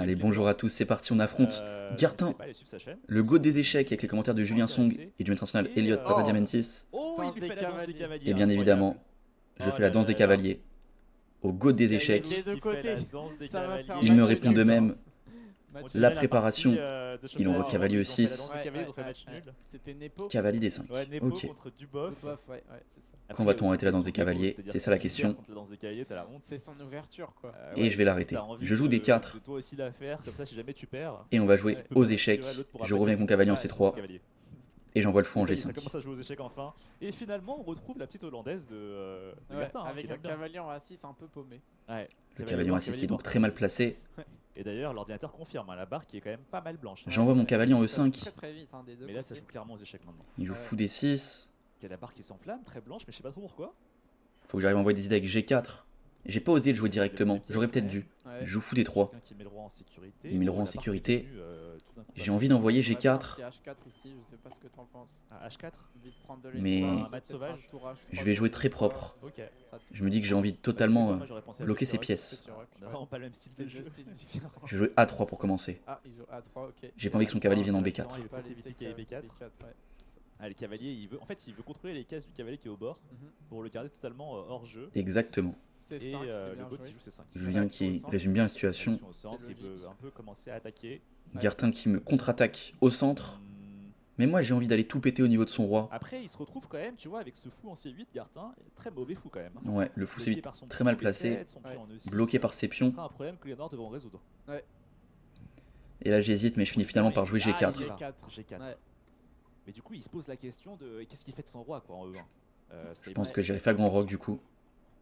Allez, bonjour à tous, c'est parti, on affronte Gartin, le GOAT des échecs, avec les commentaires de Julien Song et du maître international Elliot Papadiamantis. Oh, il Danse lui des fait la danse des cavaliers. cavaliers. Et bien évidemment, je fais la danse des cavaliers au GOAT des échecs. Les deux côtés. Ça va faire Ils me match répondent de nul. même. Match La nul. préparation, il envoie cavalier Ils ont fait la E6. danse des cavaliers, ils ont fait match nul. C'était Nepo. Cavalier D5. Ouais, Nepo Ok. contre Duboff. Bof, ouais, c'est ça. Après, Quand il y a va-t-on aussi arrêter la danse des question de cavaliers? c'est-à-dire C'est que ça la si tu question. perds contre la danse des cavaliers, t'as la honte. C'est son ouverture quoi. Et je vais l'arrêter. T'as envie Je joue de- D4. de toi aussi la faire, comme ça si jamais tu perds. Et on va jouer tu peux aux passer, échecs. tu vois, l'autre pourra Je pas reviens avec mon cavalier en gagner. C3 Cavalier. et j'envoie le fou en Ça y est, ça G5. commence à jouer aux échecs enfin. Et finalement, on retrouve la petite hollandaise de Ouais, Bertin, hein, avec qui un aime bien. cavalier en A6 un peu paumé. Ouais. Le cavalier en A6 qui est donc très mal placé. Et d'ailleurs, l'ordinateur confirme, hein, la barre qui est quand même pas mal blanche. Hein. J'envoie mon cavalier en Ça joue E5. très très vite des deux Mais là, ça côtés. joue clairement aux échecs maintenant. Il joue Ouais. fou D6. Il y a la barre qui s'enflamme, très blanche, mais je sais pas trop pourquoi. Faut que j'arrive à envoyer des idées avec G4. J'ai pas osé le jouer directement. J'aurais peut-être dû. Ouais. Je joue fou D3. Quelqu'un qui met le roi en sécurité. Il met le roi en La barre qui est sécurité. devenue, tout d'un coup, J'ai envie d'envoyer Ouais, pas un G4. petit H4 ici, je sais pas ce que t'en penses. Ah, H4. Vite prendre de Mais- l'espace, Un peut-être mat sauvage. tour H3 Je vais jouer très pour propre. Ok. ça te- Je me dis que j'ai envie de Bah, totalement c'est moi, j'aurais pensé à bloquer Petit ses Rock. pièces. Petit rock, On a ouais. vraiment pas le même style C'est de jeu. deux styles différents. Je vais jouer A3 pour commencer. Ah, il joue A3, ok. J'ai pas envie que son cavalier vienne en Intéressant, B4. il veut Pas peut-être les éviter C4, qu'il y ait B4. ouais, c'est ça. Ah, le cavalier, il veut contrôler les cases du cavalier qui est au bord Mhm. pour le garder totalement hors jeu. Exactement. C'est Et 5, c'est le bien GOAT joué. qui joue ses 5. Julien qui résume bien la situation. Au centre, C'est il veut logique. un peu commencer à attaquer. Ouais. Gartin qui me contre-attaque au centre. Hum, Mais moi j'ai envie d'aller tout péter au niveau de son roi. Après, il se retrouve quand même, tu vois, avec ce fou en C8, Gartin, très mauvais fou quand même. hein. Ouais, le fou Bloqué C8 par son très pion mal en placé. B7, son pion en E6. Bloqué par ses Ce pions. sera un problème que les Noirs devront résoudre. Et là j'hésite mais je finis finalement par jouer Ah, G4. il est G4. G4. Ouais. Mais du coup, il se pose la question de qu'est-ce qu'il fait de son roi quoi, en E1. Je pense que j'irai faire grand rock du coup.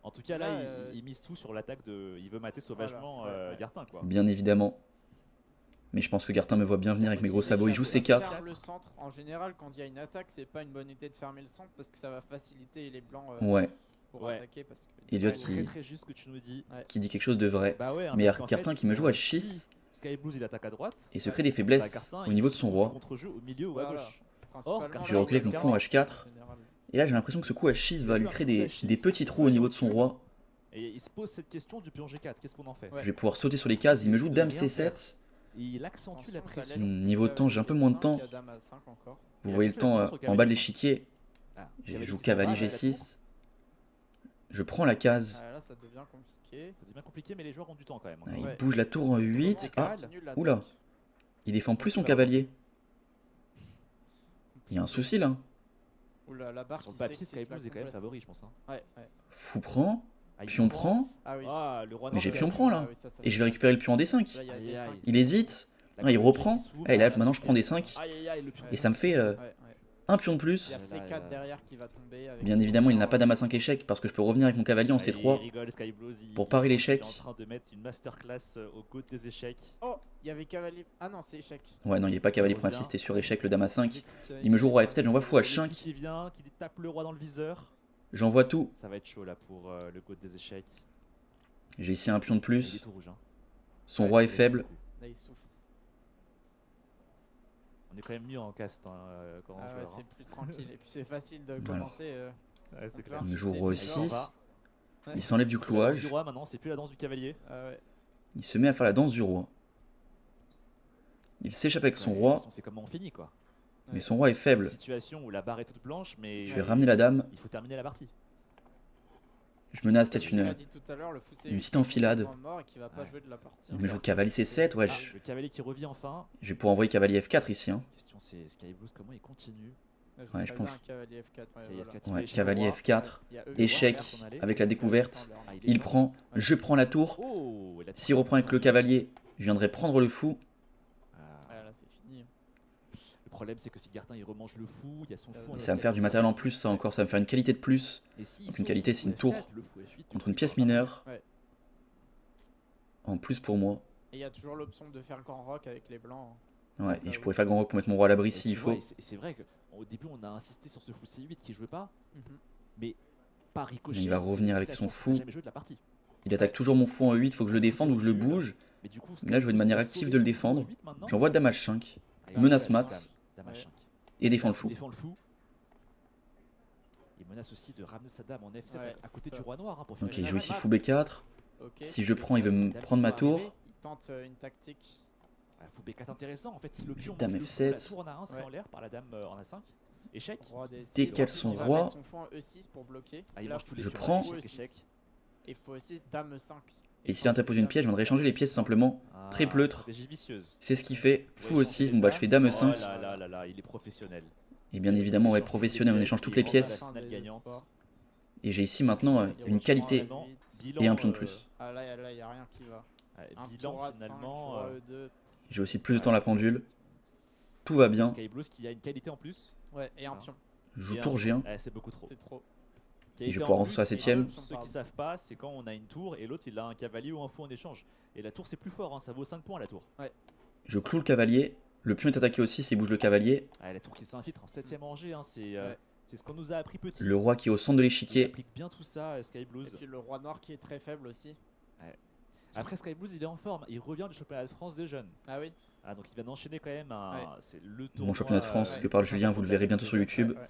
En tout cas, là, Là, il mise tout sur l'attaque de. Il veut mater sauvagement Voilà, ouais. Gartin quoi. Bien évidemment. Mais je pense que Gartin me voit bien venir avec mes gros sabots. Il joue Déjà, C4. ferme le centre. En général, quand il y a une attaque, c'est pas une bonne idée de fermer le centre parce que ça va faciliter les blancs Ouais, pour Ouais. attaquer. Parce que Elliot Ouais, qui- très très juste ce que tu nous dis. qui dit quelque chose de vrai. Bah ouais, hein, Mais il y a parce qu'en Gartin fait, qui me joue à si 6 Sky Blues il attaque à droite. et se crée des Bah, faiblesses Gartin, au il niveau de fait son du roi. contre-jeu au milieu ou à Voilà. gauche. Principalement, Or, Je vais reculer avec mon fou en H4. en général. Et là j'ai l'impression que ce coup H6 va Il lui joue un créer coup des H6, petits trous au niveau de son roi. Et il se pose cette question du pion G4. Qu'est-ce qu'on en fait Ouais. Je vais pouvoir sauter sur les cases. Il me joue Dame C7. Il accentue la Attention, ça pression. laisse Niveau de temps, j'ai un peu moins de temps. Il y a dame à 5 encore. Vous Il voyez le accentue la temps pression sur en bas de cavalier. l'échiquier. Ah, Je joue qui cavalier s'en va, G6. Je prends la case. Ah, là, ça devient compliqué. Ça devient compliqué, mais les joueurs ont du temps quand même. Ah, encore. il Ouais. bouge la tour en Il 8. Ah, décale. Continue l'attaque. oula. Il défend plus son cavalier. Il y a un souci là. Oula, la barre Sur qui le papier, sait que Sky c'est Blues est quand même favori, je pense. hein. Ouais, ouais. Fou prend. Ah, il Pion prend. Ah oui. Ah, le roi Mais j'ai noir pion qui a- prend là. Ah oui, ça Et je vais récupérer le pion en D5. Là, il y a Aïe, des aïe. 5. Il hésite. la Ah, il cavalier reprend. qui s'ouvre. Et là là, maintenant c'est je prends des fini. 5. Aïe aïe aïe, le pion. Et ça me fait Ouais, ouais. un pion de Il y plus. a C4 derrière qui va tomber. avec Bien le évidemment il pion n'a pas en dame à C5. 5 échecs parce que je peux revenir avec mon cavalier en Ah, il C3. rigole, Sky Blues, Pour il parer sent qu'il l'échec. est en train de mettre une masterclass au GOAT des échecs. Oh, il y avait cavalier. Ah non, c'est échec. Ouais non il n'y a pas cavalier pour m'assister sur échec le dame à 5. Il me joue roi F7, j'envoie fou Le fou H5. qui vient, qui tape le roi dans le viseur. J'envoie tout. Ça va être chaud là pour le GOAT des échecs. J'ai ici un pion de Il est plus. tout rouge. Hein. Son Ouais, roi est Il est faible. fou. Là, il souffre. On est quand même mieux en cast hein, quand on Ah joue, ouais, hein. c'est plus tranquille. Et puis c'est facile de Voilà. commenter. Ouais, c'est Donc clair. là, Il me joue c'est roi des- Allez, on E6. va. Il s'enlève du C'est la danse du clouage. roi maintenant, c'est plus la danse du cavalier. Ah ouais. Il se met à faire la danse du roi. Il s'échappe avec son Ouais, la roi. question, c'est comment on finit quoi. Mais son roi est faible. C'est une situation où la barre est toute blanche, mais Je vais ramener la dame. il faut terminer la partie. Je menace Comme peut-être tu l'as une. dit tout à l'heure, le fou, c'est une lui petite qui est enfilade. complètement mort et qui va pas Ouais. jouer de la partie. Il me joue cavalier C7. Ouais, Ah, le cavalier qui revient enfin. je vais pouvoir envoyer cavalier F4 ici. Hein. La question c'est Sky Blues comment il continue. Ouais, Ouais, je ferais pense. bien un cavalier F4. Ouais, Cavalier voilà. F4, il Ouais, fait échec cavalier au roi. F4. Il y a eux, Échec le roi, son allée. avec la découverte. Ah, Il échappe. prend. Je prends la tour. Oh, il a S'il reprend avec le cavalier, je viendrai prendre le fou. Ah, Ouais, là, c'est fini. le problème c'est que si Gartin il remange le fou, il y a son fou. en Et ça va me F4, faire du ça matériel va en plus, ça encore, ça va me faire une qualité de plus. Et s'il Donc sauve une qualité, son c'est une fou tour F4, le fou F8, contre du une coup, pièce il aura- mineure. Ouais. En plus pour moi. Et il y a toujours l'option de faire grand rock avec les blancs. Ouais, et je pourrais faire grand rock pour mettre mon roi à l'abri Et s'il tu vois, faut. et c'est vrai qu'au début on a insisté sur ce fou C8 qui jouait pas, Mhm. mais par ricochet. Il va c'est revenir aussi avec la son tour qu'on fou. a jamais joué de la partie. Il attaque toujours mon fou en E8, faut que je le défende ou que je le bouge. Mais du coup, Là, je veux de manière active de le défendre. J'envoie dame H5 menace mat. Dame H5. et défend le fou. Défend le fou. Il menace aussi de ramener sa dame en F7 Ouais, à côté c'est du ça. roi noir hein, pour Ok, finir il la joue partie. ici fou B4. Ok. Si je prends, il veut me prendre ma tour. tente une tactique. Fou B4 intéressant en fait. Si le pion Dame mange le fou, F7. la tour en A1 serait en l'air par la dame en A5. Échec. Roi D6. Dès qu'elles Ensuite, sont il va rois- mettre son fou en E6 pour bloquer. Ah, il Là, mange tous les je pions. prends. Échec, échec. Et fou E6, dame E5. Et s'il interpose une pièce, je viendrai échanger les pièces tout simplement. Ah, Très pleutre. stratégie vicieuse. C'est ce qu'il fait. Pour Fou échanger E6, les bon bah je fais Dame Oh E5. là là là là, il est professionnel. Et bien évidemment, ouais, Échange professionnel, on toutes les échange pièces, toutes les il pièces. rentre à la finale gagnante. Et j'ai ici maintenant une qualité Vraiment, et bilan, un pion de plus. Ah là, il n'y a rien qui va. Un bilan tour A5, finalement. roi E2. J'ai aussi plus de temps la pendule. Tout va bien. Skyblues qui a une qualité en plus. Ouais, et un Ah. pion. Je joue Et un tour pion. G1. C'est beaucoup trop. C'est trop. Et je vais Qualité pouvoir en rentrer à la plus, 7ème. pour ceux qui savent pas, c'est quand on a une tour et l'autre il a un cavalier ou un fou en échange. Et la tour c'est plus fort, hein, ça vaut 5 points la tour. Je cloue le cavalier. Le pion est attaqué aussi s'il bouge le cavalier. Ah, la tour qui s'infiltre en 7ème rangée, hein, c'est Ouais. c'est ce qu'on nous a appris petit. Le roi qui est au centre de Il l'échiquier. applique bien tout ça, Et Skyblues. puis le roi noir qui est très faible aussi. Après Skyblues il est en forme, il revient du championnat de France des jeunes. Ah oui. Ah, donc il vient d'enchaîner quand même c'est le tournoi. Mon championnat de France ouais. que parle Julien, vous le verrez bientôt sur YouTube. Ouais.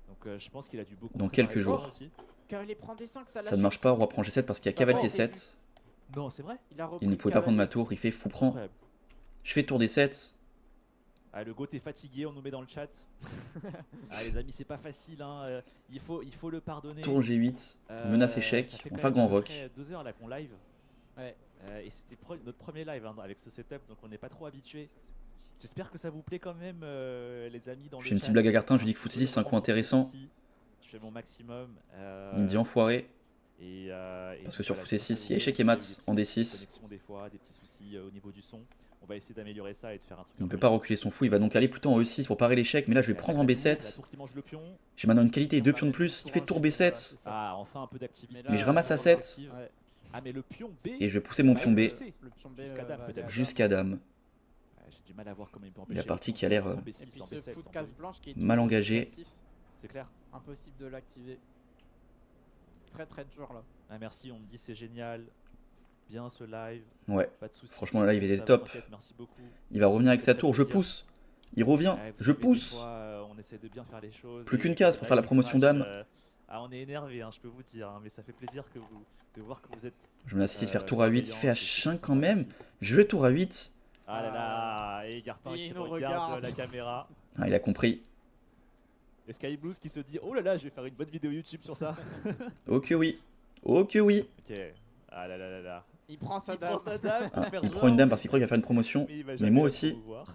Donc je pense qu'il a dû beaucoup. Dans préparer quelques le jours. tournoi aussi. Cavalier prend des 5, ça lâche. Ça ne marche pas, roi prend G7 parce qu'il y a Ça va, cavalier on fait C7. Non, c'est vrai. Il a repris Il ne le pouvait pas prendre ma cavalier. tour, il fait fou prend. Incroyable. Je fais tour D7. Ah, le GOAT est fatigué, on nous met dans le chat. Ah, les amis, c'est pas facile, hein. Il faut le pardonner. Tour G8. Menace échec. Ça fait On quand va même grand à peu rock. près 2 heures là qu'on live. Ouais. Et c'était notre premier live hein, avec ce setup, donc on n'est pas trop habitué. J'espère que ça vous plaît quand même, les amis. Dans Je le fais une chat. petite blague à Gartin, je lui dis que Foot6 c'est un coup intéressant. Je fais mon maximum. Il me dit enfoiré. Et Parce que sur voilà, Foot6, j'espère que il y a échec vous et avez mat des petits en soucis de D6. connexion des fois, des petits soucis au niveau du son. On va essayer d'améliorer ça et de faire un truc. Il ne un peut peu pas mieux. reculer son fou, il va donc aller plutôt en E6 pour parer l'échec. Mais là je vais prendre en La B7. tour qui mange le pion. J'ai maintenant une qualité et 2 pions de plus qui fait tour B7. Ah, enfin un peu d'activité. Mais je ramasse à 7. Ouais. Ah, mais le pion B. Et je vais pousser mon pion B Le pion B Jusqu'à dame, va peut-être. aller à jusqu'à dame. Ouais, j'ai du mal à voir comment il peut empêcher. La partie le pion qui a l'air, en Et B6, puis en ce B7, fou de en case B8. blanche qui est Mal tout engagé. passif. C'est clair. Impossible de l'activer. Très très dur là. Ah, merci, on me dit c'est génial. Bien ce live. Ouais, Pas de soucis. Franchement, le live, il Ça était va, top. t'inquiète, merci beaucoup. il va revenir avec Ça sa fait tour. Je plaisir. pousse. Il revient. Ouais, vous Je savez, des pousse. fois, on essaie de bien faire les choses. Plus et qu'une case pour là, faire la il promotion crache, dame. Ah, on est énervé, hein, je peux vous dire. Hein, mais ça fait plaisir de voir que vous êtes. Je me laisse de faire tour à 8. Il fait bienveillant, H5 quand même. Je vais tour à 8. Ah là là. Et Gartin Et il qui nous regarde regarde. la caméra. Ah, il a compris. Et Skyblues qui se dit oh là là, je vais faire une bonne vidéo YouTube sur ça. Ok oui. Ok oui. Ok. Ah là là là là. Il prend sa Il dame. prend sa dame. Ah, pour faire il genre, prend une dame parce qu'il croit qu'il va faire une promotion. mais il va Mais jamais moi la aussi. promouvoir.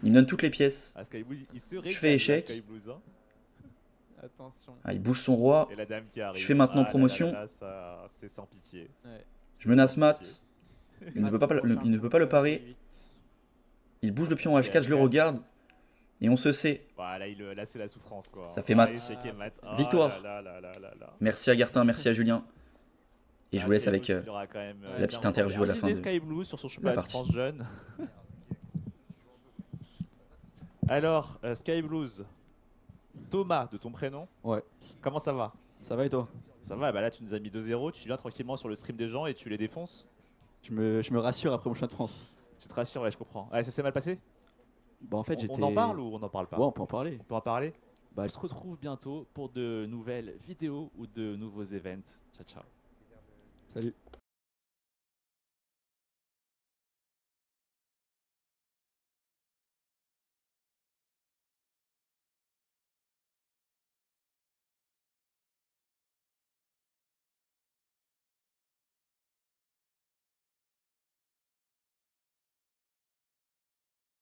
Il me donne toutes les pièces. Ah, Skyblues, il se régale, fais échec. Skyblues, hein. Attention. Ah, il bouge son roi. Et la dame qui arrive. Je fais maintenant Ah là là promotion. là là, ça, c'est sans pitié. Ouais. Je menace Sans mat. pitié. Il ne peut pas, il ne peut pas le parer. Il bouge le pion en H4, je le regarde. Et on se sait. Voilà, là c'est la souffrance quoi. Ça fait Ah, mat. échec et mat. Ah Victoire. là là là là là. Merci à Gartin, merci à Julien. Et je Ah, vous laisse Skyblues, avec il aura quand même, la bien petite entendu. interview à la Merci fin des de Skyblues sur son championnat de partie. France jeune. Alors, Skyblues, Thomas de ton prénom. Ouais. Comment ça va? Ça va et toi? Ça va, bah là tu nous as mis 2-0, tu viens tranquillement sur le stream des gens et tu les défonces. Je me rassure après mon championnat de France. Tu te rassures, ouais, je comprends. Ouais, ça s'est mal passé? Bah en fait On j'étais... en parle ou on n'en parle pas? Ouais, on peut en parler. On peut en parler? Bah, On se retrouve bientôt pour de nouvelles vidéos ou de nouveaux events. Ciao ciao. salut.